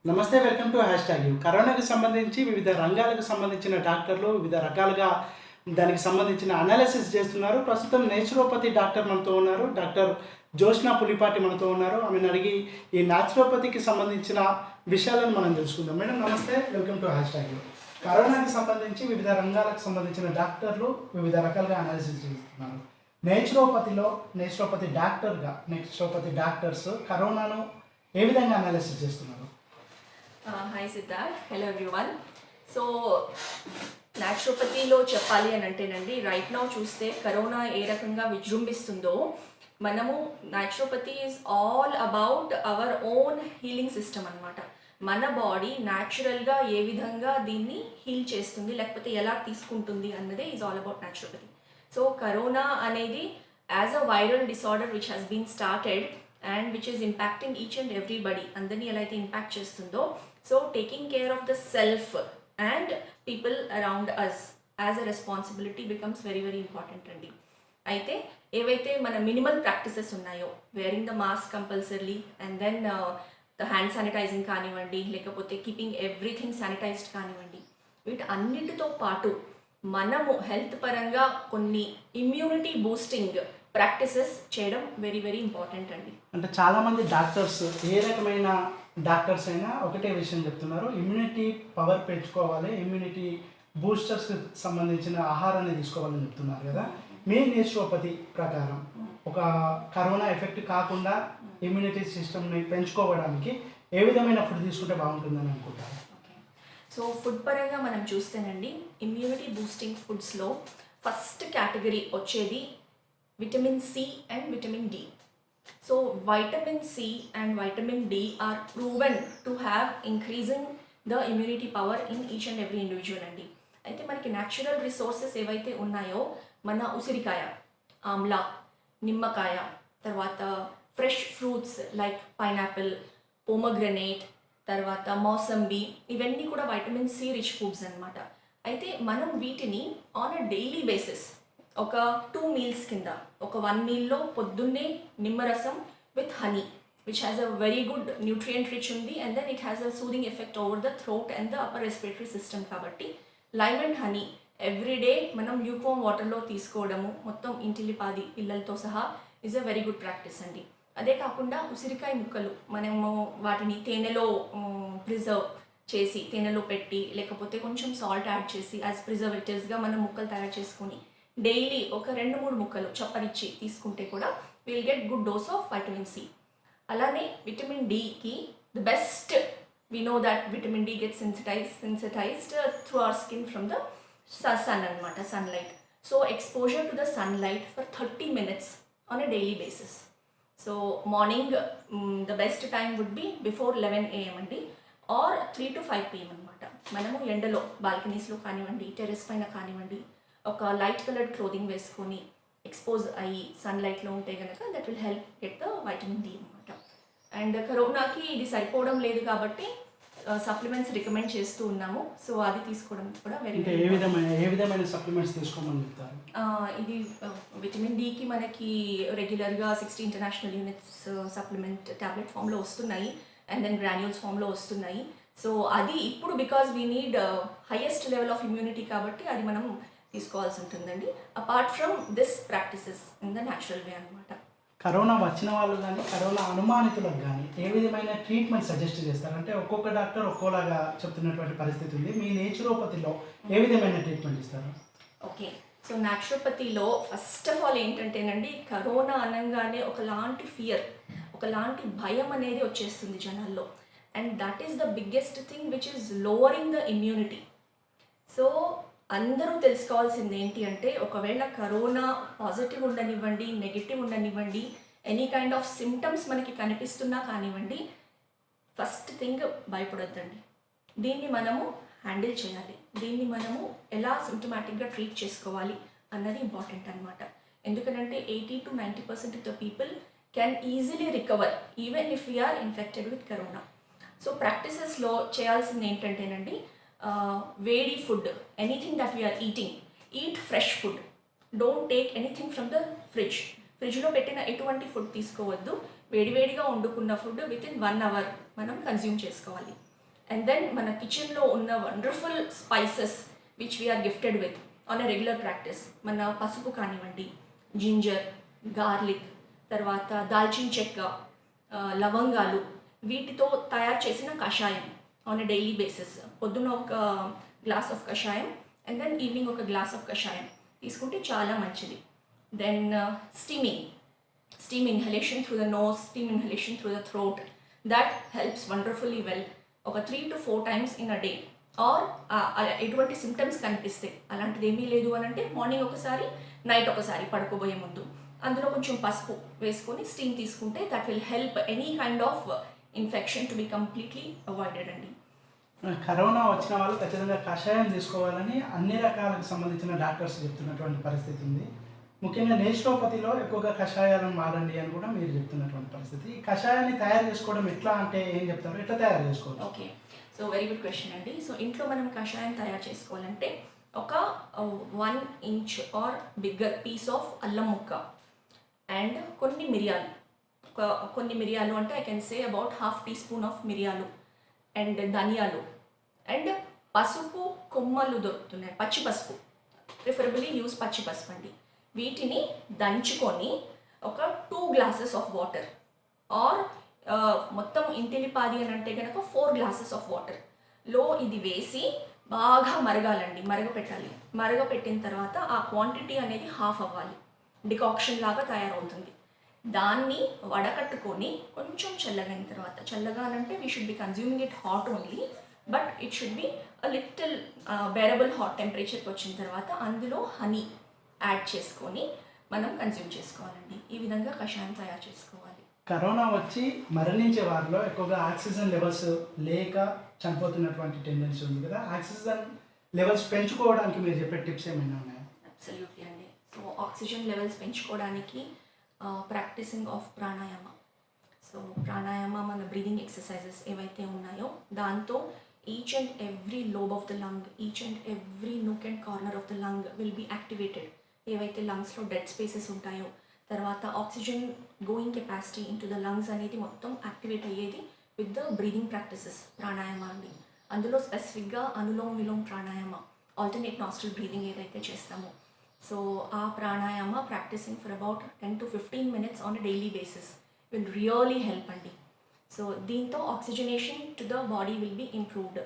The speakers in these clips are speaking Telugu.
నమస్తే welcome to hashtag you. కరోనాకి సంబంధించి వివిధ రంగాలకు సంబంధించిన డాక్టర్లు వివిధ రకాలుగా దానికి సంబంధించిన అనాలిసిస్ చేస్తున్నారు. ప్రస్తుతం నేచురోపతి డాక్టర్ మనతో ఉన్నారు. డాక్టర్ జోష్నా పులిపాటి మనతో ఉన్నారు. ఆమెను అడిగి ఈ న్యాచురోపతికి సంబంధించిన విషయాలను మనం తెలుసుకుందాం. మేడం నమస్తే, welcome to hashtag you. కరోనాకి సంబంధించి వివిధ రంగాలకు సంబంధించిన డాక్టర్లు వివిధ రకాలుగా అనాలిసిస్ చేస్తున్నారు. నేచురోపతి డాక్టర్స్ కరోనాను ఏ విధంగా అనాలిసిస్ చేస్తున్నారు? Hi Siddharth, hello everyone. So న్యాచురోపతిలో చెప్పాలి అని అంటేనండి, రైట్ నౌ చూస్తే కరోనా ఏ రకంగా విజృంభిస్తుందో మనము naturopathy is all about our own healing system అనమాట. మన బాడీ న్యాచురల్గా ఏ విధంగా దీన్ని హీల్ చేస్తుంది, లేకపోతే ఎలా తీసుకుంటుంది అన్నదే is all about naturopathy. So corona అనేది as a viral disorder which has been started and which is impacting each and everybody, అందరినీ ఎలా అయితే ఇంపాక్ట్ చేస్తుందో, so taking care of the self and people around us as a responsibility becomes very very important అండి. అయితే ఏవైతే మన మినిమల్ ప్రాక్టీసెస్ ఉన్నాయో, wearing the mask compulsory and then the hand sanitising కానివ్వండి, లేకపోతే కీపింగ్ ఎవ్రీథింగ్ శానిటైజ్డ్ కానివ్వండి, వీటి అన్నిటితో పాటు మనము హెల్త్ పరంగా కొన్ని ఇమ్యూనిటీ బూస్టింగ్ ప్రాక్టీసెస్ చేయడం వెరీ వెరీ ఇంపార్టెంట్ అండి. అంటే చాలామంది డాక్టర్స్, ఏ రకమైన డాక్టర్స్ అయినా ఒకటే విషయం చెప్తున్నారు, ఇమ్యూనిటీ పవర్ పెంచుకోవాలి, ఇమ్యూనిటీ బూస్టర్స్కి సంబంధించిన ఆహారాన్ని తీసుకోవాలని చెప్తున్నారు కదా. మీ నేచురోపతి ప్రకారం ఒక కరోనా ఎఫెక్ట్ కాకుండా ఇమ్యూనిటీ సిస్టమ్ని పెంచుకోవడానికి ఏ విధమైన ఫుడ్ తీసుకుంటే బాగుంటుందని అనుకుంటారు? సో ఫుడ్ పరంగా మనం చూస్తేనండి, ఇమ్యూనిటీ బూస్టింగ్ ఫుడ్స్లో ఫస్ట్ కేటగిరీ వచ్చేది vitamin C and vitamin D. So vitamin C and vitamin D are proven to have increasing the immunity power in each and every individual అండి. అయితే మనకి న్యాచురల్ రిసోర్సెస్ ఏవైతే ఉన్నాయో, మన ఉసిరికాయ, ఆమ్లా, నిమ్మకాయ, తర్వాత fresh fruits like pineapple, pomegranate, తర్వాత మౌసంబీ, ఇవన్నీ కూడా వైటమిన్ సి రిచ్ ఫుడ్స్ అనమాట. అయితే మనం వీటిని ఆన్ అ డైలీ బేసిస్ ఒక 2 మీల్స్ కింద, ఒక 1 మీల్లో పొద్దున్నే నిమ్మరసం with honey which has a very good nutrient rich ఉంది, and then it has a soothing effect over the throat and the upper respiratory system. కాబట్టి లైమ్ అండ్ హనీ ఎవ్రీడే మనం ల్యూక్వామ్ వాటర్లో తీసుకోవడము, మొత్తం ఇంటిల్లిపాది పిల్లలతో సహా is a very good practice అండి. అదే కాకుండా ఉసిరికాయ ముక్కలు మనము వాటిని తేనెలో ప్రిజర్వ్ చేసి, తేనెలో పెట్టి, లేకపోతే కొంచెం సాల్ట్ యాడ్ చేసి యాజ్ ప్రిజర్వేటివ్స్గా మనం ముక్కలు తయారు చేసుకొని డైలీ ఒక 2-3 ముక్కలు చప్పరిచ్చి తీసుకుంటే కూడా will get good dose of vitamin C. అలానే విటమిన్ డికి the best, we know that vitamin D get sensitised through our skin from the sun అనమాట, sunlight. So exposure to the sunlight for 30 minutes on a daily basis. So morning the best time would be before 11 AM అండి, ఆర్ 3 to 5 PM అనమాట. మనము ఎండలో బాల్కనీస్లో కానివ్వండి, టెర్రస్ పైన కానివ్వండి, ఒక లైట్ కలర్డ్ క్లోదింగ్ వేసుకొని ఎక్స్పోజ్ అయ్యి సన్లైట్లో ఉంటే కనుక that will help get the vitamin D అనమాట. అండ్ కరోనాకి ఇది సరిపోవడం లేదు కాబట్టి సప్లిమెంట్స్ రికమెండ్ చేస్తూ ఉన్నాము. సో అది తీసుకోవడం కూడా వెరీ ఏ విధమైన సప్లిమెంట్స్ తీసుకోమని చెప్తారు? ఇది విటమిన్ డికి మనకి రెగ్యులర్గా 60 ఇంటర్నేషనల్ యూనిట్స్ సప్లిమెంట్ ట్యాబ్లెట్ ఫామ్లో వస్తున్నాయి, అండ్ దెన్ గ్రాన్యూల్స్ ఫామ్లో వస్తున్నాయి. సో అది ఇప్పుడు because we need highest level of immunity కాబట్టి అది మనం తీసుకోవాల్సి ఉంటుందండి, apart from this practices in the natural way అనమాట. కరోనా వచ్చిన వాళ్ళు కానీ కరోనా అనుమానితులకు కానీ ఏ విధమైన ట్రీట్మెంట్ సజెస్ట్ చేస్తారు? అంటే ఒక్కొక్క డాక్టర్ ఒక్కోలాగా చెప్తున్నటువంటి పరిస్థితి ఉంది. మీ నేచురోపతిలో ఏ విధమైన ట్రీట్మెంట్ ఇస్తారు? ఓకే, సో న్యాచురోపతిలో ఫస్ట్ ఆఫ్ ఆల్ ఏంటంటేనండి, కరోనా అనగానే ఒకలాంటి ఫియర్, ఒకలాంటి భయం అనేది వచ్చేస్తుంది జనాల్లో, and that is the biggest thing which is lowering the immunity. So అందరూ తెలుసుకోవాల్సింది ఏంటి అంటే, ఒకవేళ కరోనా పాజిటివ్ ఉండనివ్వండి, నెగిటివ్ ఉండనివ్వండి, ఎనీ కైండ్ ఆఫ్ సిమ్టమ్స్ మనకి కనిపిస్తున్నా కానివ్వండి, ఫస్ట్ థింగ్ భయపడొద్దండి. దీన్ని మనము హ్యాండిల్ చేయాలి, దీన్ని మనము ఎలా సిమ్టమాటిక్గా ట్రీట్ చేసుకోవాలి అన్నది ఇంపార్టెంట్ అనమాట. ఎందుకంటే 80 to 90% of the people can easily recover even if we are infected with corona. So ప్రాక్టీసెస్లో చేయాల్సింది ఏంటంటేనండి, వేడి food, anything that we are eat fresh food, don't take anything from the ఫ్రిడ్జ్లో పెట్టిన ఎటువంటి ఫుడ్ తీసుకోవద్దు. వేడివేడిగా వండుకున్న ఫుడ్ విత్ ఇన్ 1 hour మనం కన్జ్యూమ్ చేసుకోవాలి. అండ్ దెన్ మన కిచెన్లో ఉన్న wonderful spices which we are gifted with on a regular practice. మన పసుపు కానివ్వండి, జింజర్, గార్లిక్, తర్వాత దాల్చిన చెక్క, లవంగాలు, వీటితో తయారు చేసిన కషాయం ఆన్ ఎ డైలీ బేసిస్. పొద్దున్న ఒక గ్లాస్ ఆఫ్ కషాయం అండ్ దెన్ ఈవినింగ్ ఒక గ్లాస్ ఆఫ్ కషాయం తీసుకుంటే చాలా మంచిది. Then steam inhalation through the nose, steam inhalation through the throat, that helps wonderfully well. ఒక 3 to 4 times in a day. Or ఎటువంటి సిమ్టమ్స్ కనిపిస్తాయి అలాంటిది ఏమీ లేదు అని అంటే మార్నింగ్ ఒకసారి, నైట్ ఒకసారి పడుకోబోయే ముందు అందులో కొంచెం పసుపు వేసుకొని స్టీమ్ తీసుకుంటే that will help any kind of infection to be completely avoided అండి. కరోనా వచ్చిన వాళ్ళు ఖచ్చితంగా కషాయం తీసుకోవాలని అన్ని రకాలకు సంబంధించిన డాక్టర్స్ చెప్తున్నటువంటి పరిస్థితి ఉంది. ముఖ్యంగా నేచురోపతిలో ఎక్కువగా కషాయాలను వాడండి అని కూడా మీరు చెప్తున్నటువంటి పరిస్థితి. ఈ కషాయాన్ని తయారు చేసుకోవడం ఎట్లా అంటే ఏం చెప్తారు, ఎట్లా తయారు చేసుకోవాలి? Okay, so very good question అండి. సో ఇంట్లో మనం కషాయం తయారు చేసుకోవాలంటే ఒక 1 inch or bigger piece of అల్లం ముక్క అండ్ కొన్ని మిరియాలు అంటే I can say about 1/2 teaspoon of మిరియాలు అండ్ ధనియాలు అండ్ పసుపు కొమ్మలు దొరుకుతున్నాయి, పచ్చి పసుపు, ప్రిఫరబుల్లీ యూస్ పచ్చి పసుపు అండి. వీటిని దంచుకొని ఒక 2 glasses ఆఫ్ వాటర్ ఆర్ మొత్తం ఇంటిలిపాది అని అంటే కనుక 4 glasses ఆఫ్ వాటర్లో ఇది వేసి బాగా మరగాలండి, మరగపెట్టాలి. మరగపెట్టిన తర్వాత ఆ క్వాంటిటీ అనేది హాఫ్ అవ్వాలి, డికాక్షన్ లాగా తయారవుతుంది. దాన్ని వడకట్టుకొని కొంచెం చల్లగైన తర్వాత, చల్లగా అంటే we should be consuming it hot only, but it should be a little bearable hot టెంపరేచర్కి వచ్చిన తర్వాత అందులో హనీ యాడ్ చేసుకొని మనం కన్జ్యూమ్ చేసుకోవాలండి. ఈ విధంగా కషాయం తయారు చేసుకోవాలి. కరోనా వచ్చి మరణించే వారిలో ఎక్కువగా ఆక్సిజన్ లెవెల్స్ లేక చనిపోతున్నటువంటి టెండెన్సీ ఉంది కదా, ఆక్సిజన్ లెవెల్స్ పెంచుకోవడానికి మీరు చెప్పే టిప్స్ ఏమైనా ఉన్నాయా? అబ్సల్యూట్లీ అండి. సో ఆక్సిజన్ లెవెల్స్ పెంచుకోవడానికి practising of pranayama. So pranayama మన బ్రీదింగ్ ఎక్సర్సైజెస్ ఏవైతే ఉన్నాయో దాంతో each and every lobe of the lung, each and every nook and corner of the lung will be activated. ఏవైతే లంగ్స్లో డెడ్ స్పేసెస్ ఉంటాయో, తర్వాత oxygen going capacity in to the lungs అనేది మొత్తం యాక్టివేట్ అయ్యేది with the breathing practices pranayama అండి. అందులో స్పెసిఫిక్గా anulom vilom pranayama, alternate nostril breathing ఏదైతే చేస్తామో, సో ఆ pranayama practising for about 10 to 15 minutes on a daily basis will really help అండి. సో దీంతో oxygenation to the body will be improved.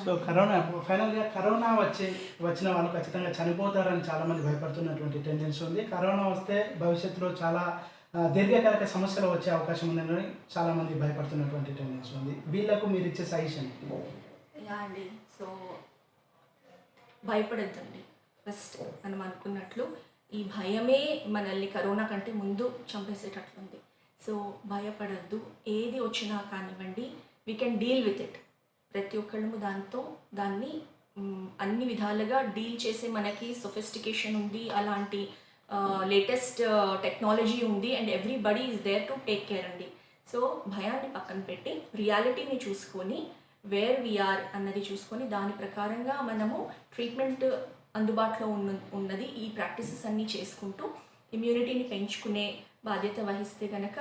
So corona ఫైనల్గా కరోనా వచ్చిన వాళ్ళు ఖచ్చితంగా చనిపోతారని చాలామంది భయపడుతున్నటువంటి టెండెన్సీ ఉంది. కరోనా వస్తే భవిష్యత్తులో చాలా దీర్ఘకాలిక సమస్యలు వచ్చే అవకాశం ఉందని చాలామంది భయపడుతున్నటువంటి టెండెన్సీ ఉంది. వీళ్ళకు మీరు ఇచ్చే సజెషన్? యా అండి, సో భయపడద్దండి. ఫస్ట్ మనం అనుకున్నట్లు ఈ భయమే మనల్ని కరోనా కంటే ముందు చంపేసేటట్లుంది. సో భయపడద్దు, ఏది వచ్చినా కానివ్వండి, we can deal with it. ప్రతి ఒక్కళ్ళము దాన్ని అన్ని విధాలుగా డీల్ చేసే మనకి సొఫిస్టికేషన్ ఉంది, అలాంటి లేటెస్ట్ టెక్నాలజీ ఉంది, and everybody is there to take care అండి. సో భయాన్ని పక్కన పెట్టి రియాలిటీని చూసుకొని వేర్ వీఆర్ అన్నది చూసుకొని దాని ప్రకారంగా మనము ట్రీట్మెంట్ అందుబాటులో ఉన్నది ఈ ప్రాక్టీసెస్ అన్నీ చేసుకుంటూ ఇమ్యూనిటీని పెంచుకునే బాధ్యత వహిస్తే కనుక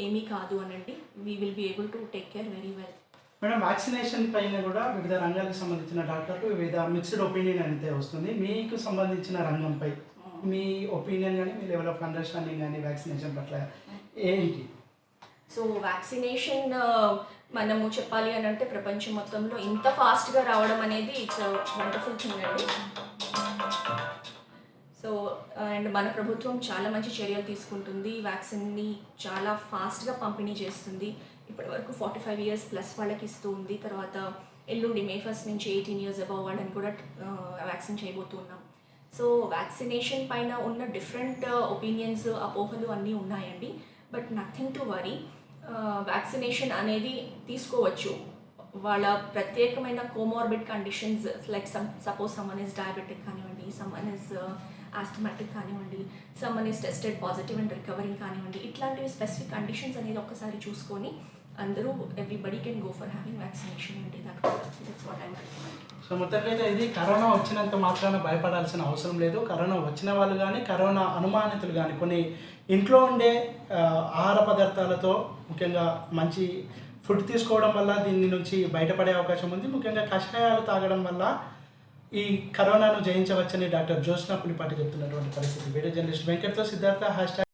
ఏమీ కాదు అనండి. We will be able to take care very well. Madam, vaccination పైన కూడా వివిధ రంగాలకు సంబంధించిన డాక్టర్లు వివిధ మిక్స్డ్ ఒపీనియన్ అయితే వస్తుంది. మీకు సంబంధించిన రంగంపై మీ ఒపీనియన్ కానీ మీ లెవెల్ ఆఫ్ అండర్స్టాండింగ్ కానీ వ్యాక్సినేషన్ పట్ల ఏంటి? సో వ్యాక్సినేషన్ మనము చెప్పాలి అని అంటే ప్రపంచం మొత్తంలో ఇంత ఫాస్ట్గా రావడం అనేది ఇట్స్ వండర్ఫుల్ థింగ్ అండి. సో అండ్ మన ప్రభుత్వం చాలా మంచి చర్యలు తీసుకుంటుంది, వ్యాక్సిన్ని చాలా ఫాస్ట్గా పంపిణీ చేస్తుంది. ఇప్పటి వరకు 45 years ప్లస్ వాళ్ళకి ఇస్తూ ఉంది. తర్వాత ఎల్లుండి May 1st నుంచి 18 years అబవ్ వాళ్ళని కూడా వ్యాక్సిన్ చేయబోతున్నాం. సో వ్యాక్సినేషన్ పైన ఉన్న డిఫరెంట్ ఒపీనియన్స్, అపోహలు అన్నీ ఉన్నాయండి. But nothing to worry. Vaccination అనేది తీసుకోవచ్చు. వాళ్ళ ప్రత్యేకమైన comorbid conditions like suppose someone is diabetic కానివ్వండి, సమ్మన్ ఇస్ ఆస్థమాటిక్ కానివ్వండి, someone is tested positive and recovering కానివ్వండి, ఇట్లాంటివి స్పెసిఫిక్ కండిషన్స్ అనేది ఒక్కసారి చూసుకొని అందరూ everybody can go for having vaccination అండి. That's what I recommend. So మొత్తంగా ఇది కరోనా వచ్చినంత మాత్రాన భయపడాల్సిన అవసరం లేదు. కరోనా వచ్చిన వాళ్ళు కానీ కరోనా అనుమానితులు కానీ కొన్ని ఇంట్లో ఉండే ఆహార పదార్థాలతో, ముఖ్యంగా మంచి ఫుడ్ తీసుకోవడం వల్ల దీని నుంచి బయటపడే అవకాశం ఉంది. ముఖ్యంగా కషాయాలు తాగడం వల్ల ఈ కరోనాను జయించవచ్చని డాక్టర్ జ్యోత్స్న పులిపాటి చెప్తున్నటువంటి పరిస్థితి. వీడియో జర్నలిస్ట్ వెంకట్తో సిద్ధార్థ #.